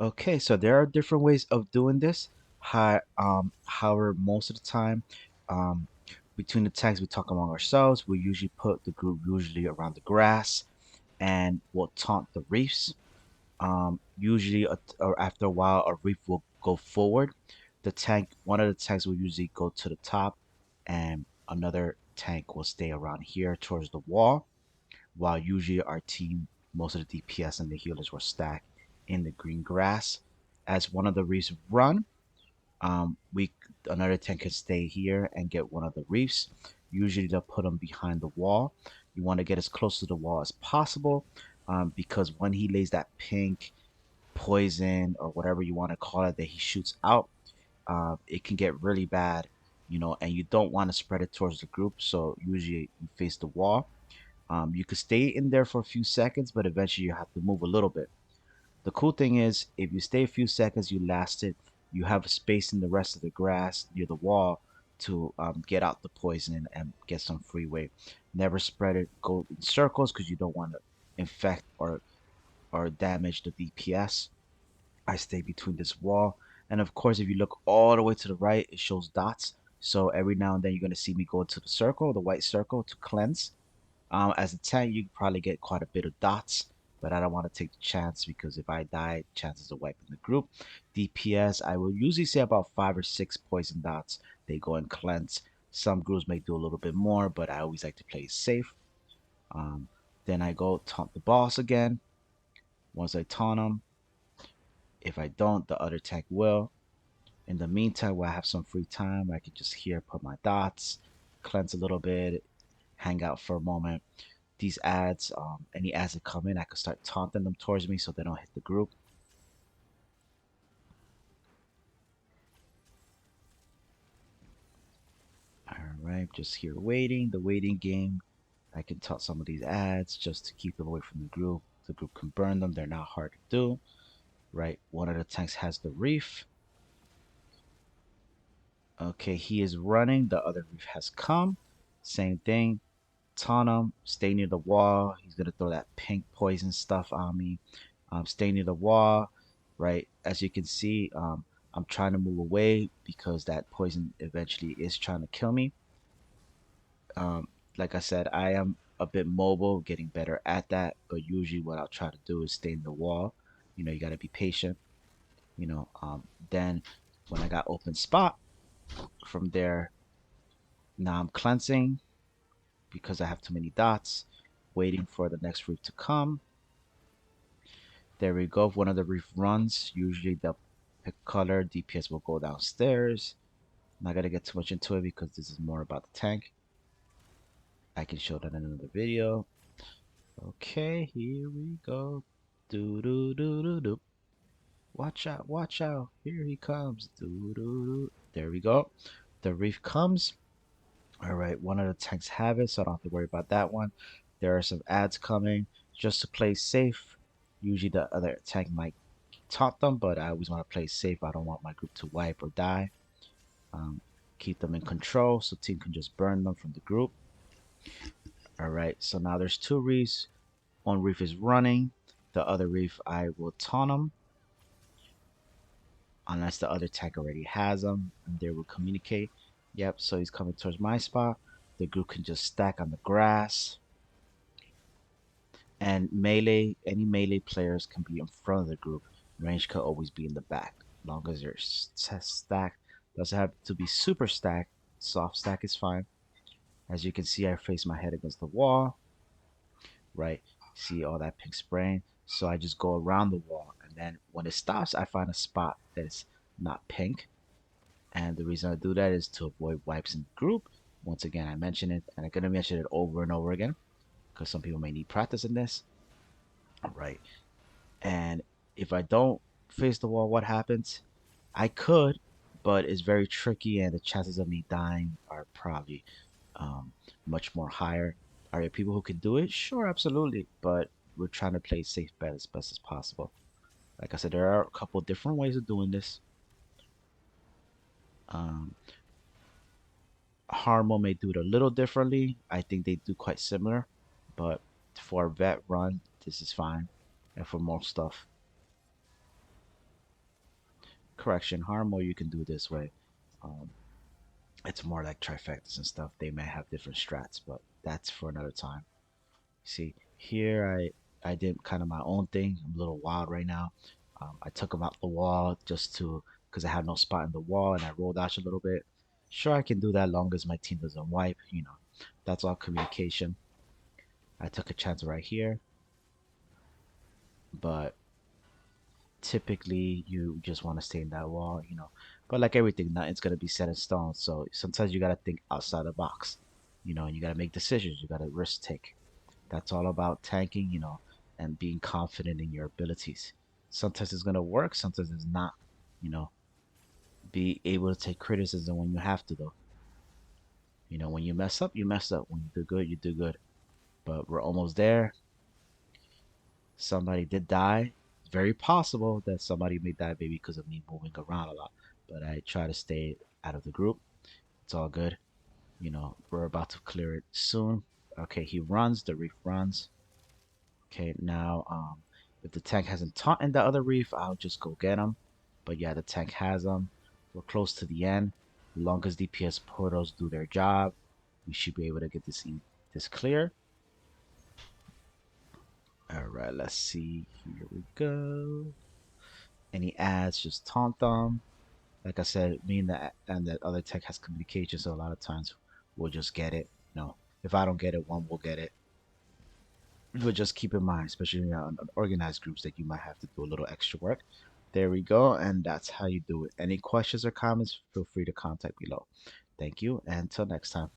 Okay, so there are different ways of doing this. However, most of the time, um, between the tags we talk among ourselves, we usually put the group usually around the grass, and we'll taunt the reefs. Usually, or after a while, a reef will go forward. One of the tanks will usually go to the top, and another tank will stay around here towards the wall. While usually our team, most of the DPS and the healers were stacked in the green grass. As one of the reefs run, we another tank can stay here and get one of the reefs. Usually they'll put them behind the wall. You want to get as close to the wall as possible, because when he lays that pink poison or whatever you want to call it that he shoots out, it can get really bad, and you don't want to spread it towards the group. So usually you face the wall. You could stay in there for a few seconds, but eventually you have to move a little bit. The cool thing is, if you stay a few seconds, you last it. You have a space in the rest of the grass near the wall to get out the poison and get some freeway. Never spread it. Go in circles because you don't want to infect or damage the DPS. I stay between this wall, and of course, if you look all the way to the right, it shows dots. So every now and then, you're gonna see me go into the circle, the white circle, to cleanse. As a tank, you probably get quite a bit of dots, but I don't want to take the chance because if I die, chances of wiping the group. DPS, I will usually say about 5 or 6 poison dots. They go and cleanse. Some groups may do a little bit more, but I always like to play safe. Um, then I go taunt the boss again. Once I taunt him, if I don't, the other tank will. In the meantime, while I have some free time, I can just here put my dots, cleanse a little bit, hang out for a moment. These ads, any ads that come in, I could start taunting them towards me so they don't hit the group. All right, just here waiting, the waiting game. I can taunt some of these ads just to keep them away from the group. The group can burn them, they're not hard to do. Right, one of the tanks has the reef. Okay, he is running, the other reef has come. Same thing, taunt him, stay near the wall. He's gonna throw that pink poison stuff on me. Stay near the wall, right? As you can see, I'm trying to move away because that poison eventually is trying to kill me. Um, like I said, I am a bit mobile, getting better at that, but usually what I'll try to do is stay in the wall. You got to be patient. Then when I got open spot from there, now I'm cleansing because I have too many dots, waiting for the next reef to come. There we go. If one of the reef runs, usually the pick color DPS will go downstairs. I'm not gonna get too much into it because this is more about the tank. I can show that in another video. Okay, here we go. Do do do do do. Watch out, watch out. Here he comes. Do do do. There we go. The reef comes. All right, one of the tanks have it, so I don't have to worry about that one. There are some ads coming. Just to play safe, usually the other tank might taunt them, but I always want to play safe. I don't want my group to wipe or die. Um, Keep them in control so team can just burn them from the group. All right, so now there's 2 reefs. One reef is running. The other reef, I will taunt them unless the other tank already has them, and they will communicate. Yep, so he's coming towards my spot. The group can just stack on the grass. And melee, any melee players can be in front of the group. Range could always be in the back, long as they're stacked. Doesn't have to be super stacked. Soft stack is fine. As you can see, I face my head against the wall, right? See all that pink spraying. So I just go around the wall, and then when it stops, I find a spot that is not pink. And the reason I do that is to avoid wipes in the group. Once again, I mention it, and I'm gonna mention it over and over again because some people may need practice in this, right? And if I don't face the wall, what happens? I could, but it's very tricky, and the chances of me dying are probably um, much more higher. Are there people who can do it? Sure, absolutely. But we're trying to play safe bet as best as possible. Like I said, there are a couple different ways of doing this. Um, Harmo may do it a little differently. I think they do quite similar, but for a vet run, this is fine, and for most stuff. Correction, harm mode you can do this way. Um, it's more like trifectas and stuff. They may have different strats, but that's for another time. See, here I did kind of my own thing. I'm a little wild right now. I took them out the wall just to because I had no spot in the wall and I rolled out a little bit. Sure, I can do that long as my team doesn't wipe. That's all communication. I took a chance right here, but typically you just want to stay in that wall. But like everything, nothing's gonna be set in stone. So sometimes you gotta think outside the box. And you gotta make decisions. You gotta risk take. That's all about tanking, and being confident in your abilities. Sometimes it's gonna work, sometimes it's not. You know, be able to take criticism when you have to, though. When you mess up, you mess up. When you do good, you do good. But we're almost there. Somebody did die. Very possible that somebody may die maybe because of me moving around a lot. But I try to stay out of the group. It's all good. We're about to clear it soon. Okay, he runs. The reef runs. Okay, now if the tank hasn't taunted the other reef, I'll just go get him. But yeah, the tank has him. We're close to the end. As long as DPS portals do their job, we should be able to get this clear. All right, let's see. Here we go. Any ads, just taunt them. Like I said, me and that other tech has communication, so a lot of times we'll just get it. If I don't get it, one will get it. But just keep in mind, especially on organized groups, that you might have to do a little extra work. There we go, and that's how you do it. Any questions or comments, feel free to contact below. Thank you, and until next time.